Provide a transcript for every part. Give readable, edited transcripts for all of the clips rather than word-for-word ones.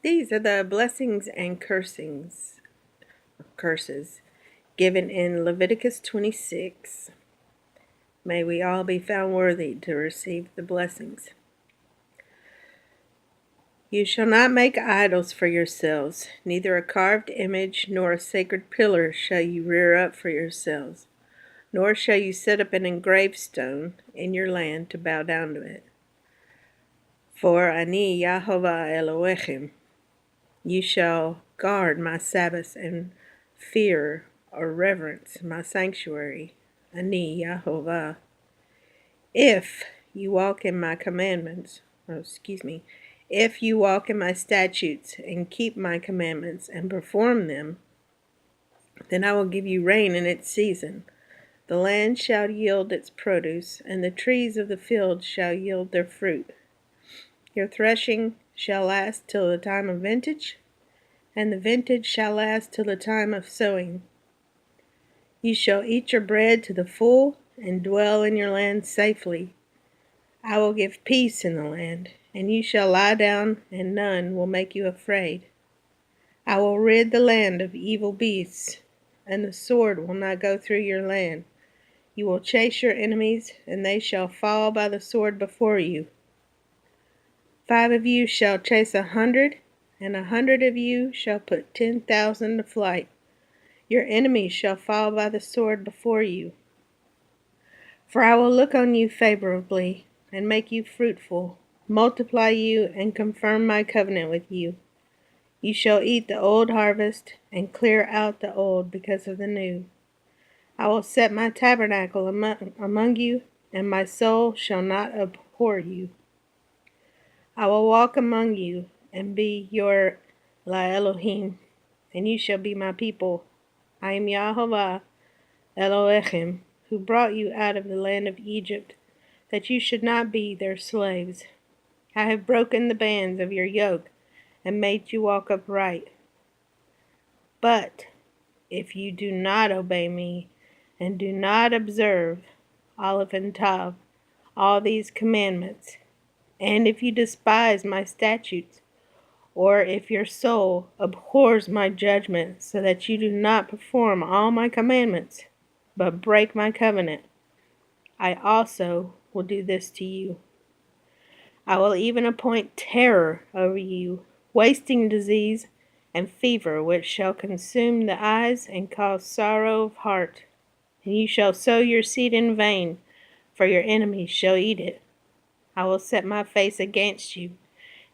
These are the blessings and curses given in Leviticus 26. May we all be found worthy to receive the blessings. You shall not make idols for yourselves, neither a carved image nor a sacred pillar shall you rear up for yourselves, nor shall you set up an engraved stone in your land to bow down to it. For Ani Yahovah Elohechem, you shall guard my Sabbaths and fear or reverence my sanctuary, Ani Yahovah. If you walk in my commandments, if you walk in my statutes and keep my commandments and perform them, then I will give you rain in its season. The land shall yield its produce, and the trees of the field shall yield their fruit. Your threshing shall last till the time of vintage, and the vintage shall last till the time of sowing. You shall eat your bread to the full, and dwell in your land safely. I will give peace in the land, and you shall lie down, and none will make you afraid. I will rid the land of evil beasts, and the sword will not go through your land. You will chase your enemies, and they shall fall by the sword before you. 5 of you shall chase 100, and 100 of you shall put 10,000 to flight. Your enemies shall fall by the sword before you. For I will look on you favorably, and make you fruitful, multiply you, and confirm my covenant with you. You shall eat the old harvest, and clear out the old because of the new. I will set my tabernacle among you, and my soul shall not abhor you. I will walk among you, and be your La Elohim, and you shall be my people. I am Yahovah Elohechem, who brought you out of the land of Egypt, that you should not be their slaves. I have broken the bands of your yoke, and made you walk upright. But if you do not obey me, and do not observe Aleph and Tav, all these commandments, and if you despise my statutes, or if your soul abhors my judgment, so that you do not perform all my commandments, but break my covenant, I also will do this to you. I will even appoint terror over you, wasting disease and fever, which shall consume the eyes and cause sorrow of heart. And you shall sow your seed in vain, for your enemies shall eat it. I will set my face against you,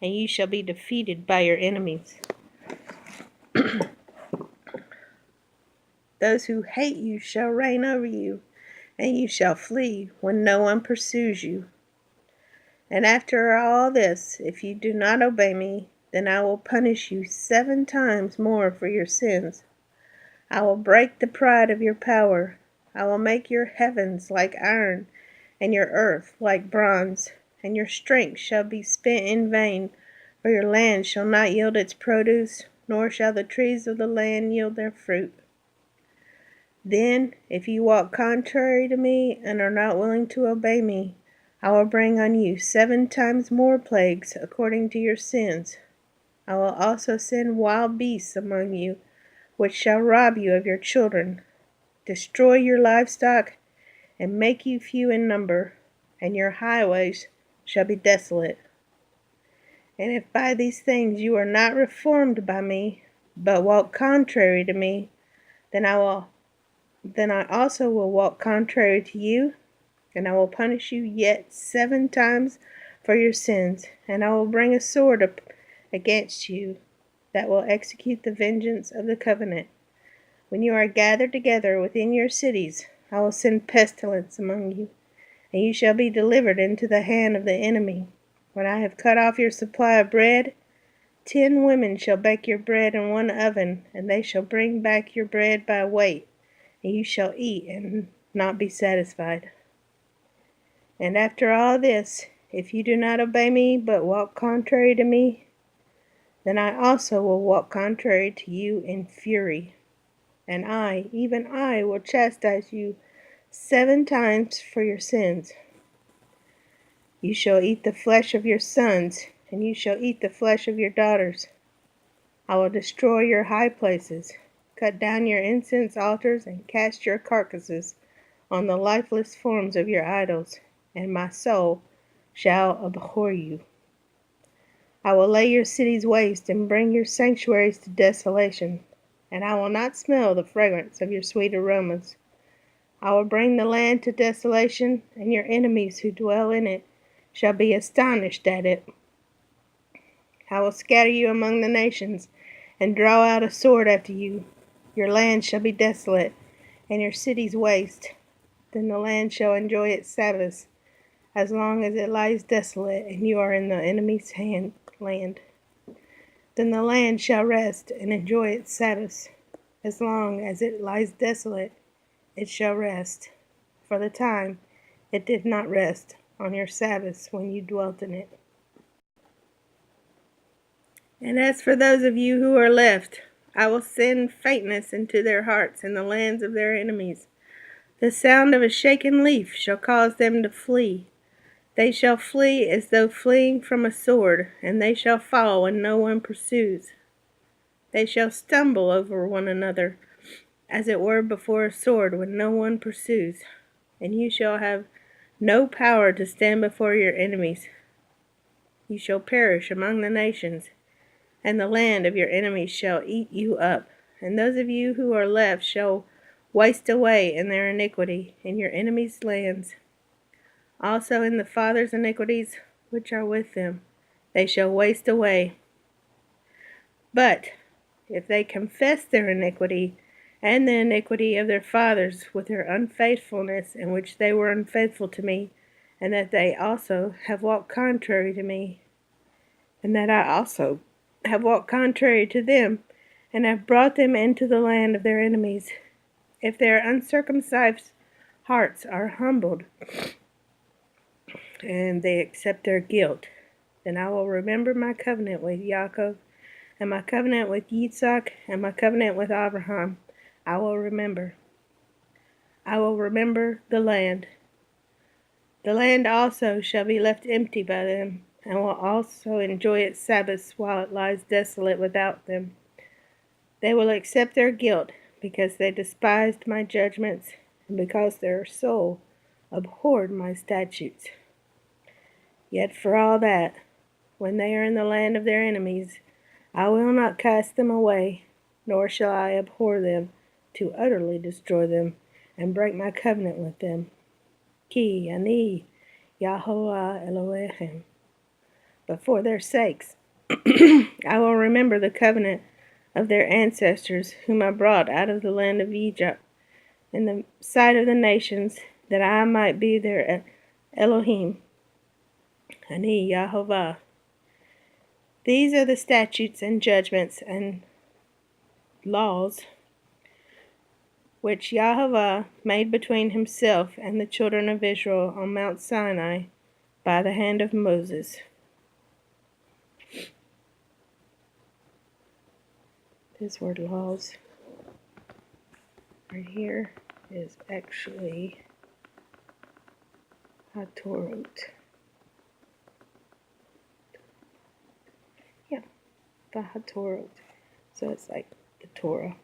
and you shall be defeated by your enemies. Those who hate you shall reign over you, and you shall flee when no one pursues you. And after all this, if you do not obey me, then I will punish you 7 times more for your sins. I will break the pride of your power. I will make your heavens like iron, and your earth like bronze, and your strength shall be spent in vain, for your land shall not yield its produce, nor shall the trees of the land yield their fruit. Then, if you walk contrary to me and are not willing to obey me, I will bring on you 7 times more plagues according to your sins. I will also send wild beasts among you, which shall rob you of your children, destroy your livestock, and make you few in number, and your highways shall be desolate. And if by these things you are not reformed by me, but walk contrary to me, then I also will walk contrary to you, and I will punish you yet 7 times for your sins, and I will bring a sword up against you that will execute the vengeance of the covenant. When you are gathered together within your cities, I will send pestilence among you, and you shall be delivered into the hand of the enemy. When I have cut off your supply of bread, 10 women shall bake your bread in one oven, and they shall bring back your bread by weight, and you shall eat and not be satisfied. And after all this, if you do not obey me, but walk contrary to me, then I also will walk contrary to you in fury. And I, even I, will chastise you 7 times for your sins. You shall eat the flesh of your sons, and you shall eat the flesh of your daughters. I will destroy your high places, cut down your incense altars, and cast your carcasses on the lifeless forms of your idols, and my soul shall abhor you. I will lay your cities waste and bring your sanctuaries to desolation, and I will not smell the fragrance of your sweet aromas. I will bring the land to desolation, and your enemies who dwell in it shall be astonished at it. I will scatter you among the nations, and draw out a sword after you. Your land shall be desolate, and your cities waste. Then the land shall enjoy its Sabbaths, as long as it lies desolate, and you are in the enemy's land. Then the land shall rest and enjoy its Sabbaths, as long as it lies desolate, it shall rest. For the time it did not rest on your Sabbaths when you dwelt in it. And as for those of you who are left, I will send faintness into their hearts in the lands of their enemies. The sound of a shaken leaf shall cause them to flee. They shall flee as though fleeing from a sword, and they shall fall when no one pursues. They shall stumble over one another, as it were before a sword when no one pursues. And you shall have no power to stand before your enemies. You shall perish among the nations, and the land of your enemies shall eat you up. And those of you who are left shall waste away in their iniquity in your enemies' lands. Also in the fathers' iniquities which are with them, they shall waste away. But if they confess their iniquity and the iniquity of their fathers with their unfaithfulness in which they were unfaithful to me, and that they also have walked contrary to me, and that I also have walked contrary to them, and have brought them into the land of their enemies, if their uncircumcised hearts are humbled, and they accept their guilt, then I will remember my covenant with Jacob, and my covenant with Yitzhak, and my covenant with Abraham. I will remember. I will remember the land. The land also shall be left empty by them, and will also enjoy its Sabbaths while it lies desolate without them. They will accept their guilt, because they despised my judgments, and because their soul abhorred my statutes. Yet for all that, when they are in the land of their enemies, I will not cast them away, nor shall I abhor them, to utterly destroy them, and break my covenant with them. Ki ani Yahovah Elohim. But for their sakes, I will remember the covenant of their ancestors, whom I brought out of the land of Egypt, in the sight of the nations, that I might be their Elohim. Ani Yahovah. These are the statutes and judgments and laws which Yahovah made between himself and the children of Israel on Mount Sinai by the hand of Moses. This word laws right here is actually HaTorot. Yeah, the HaTorot. So it's like the Torah.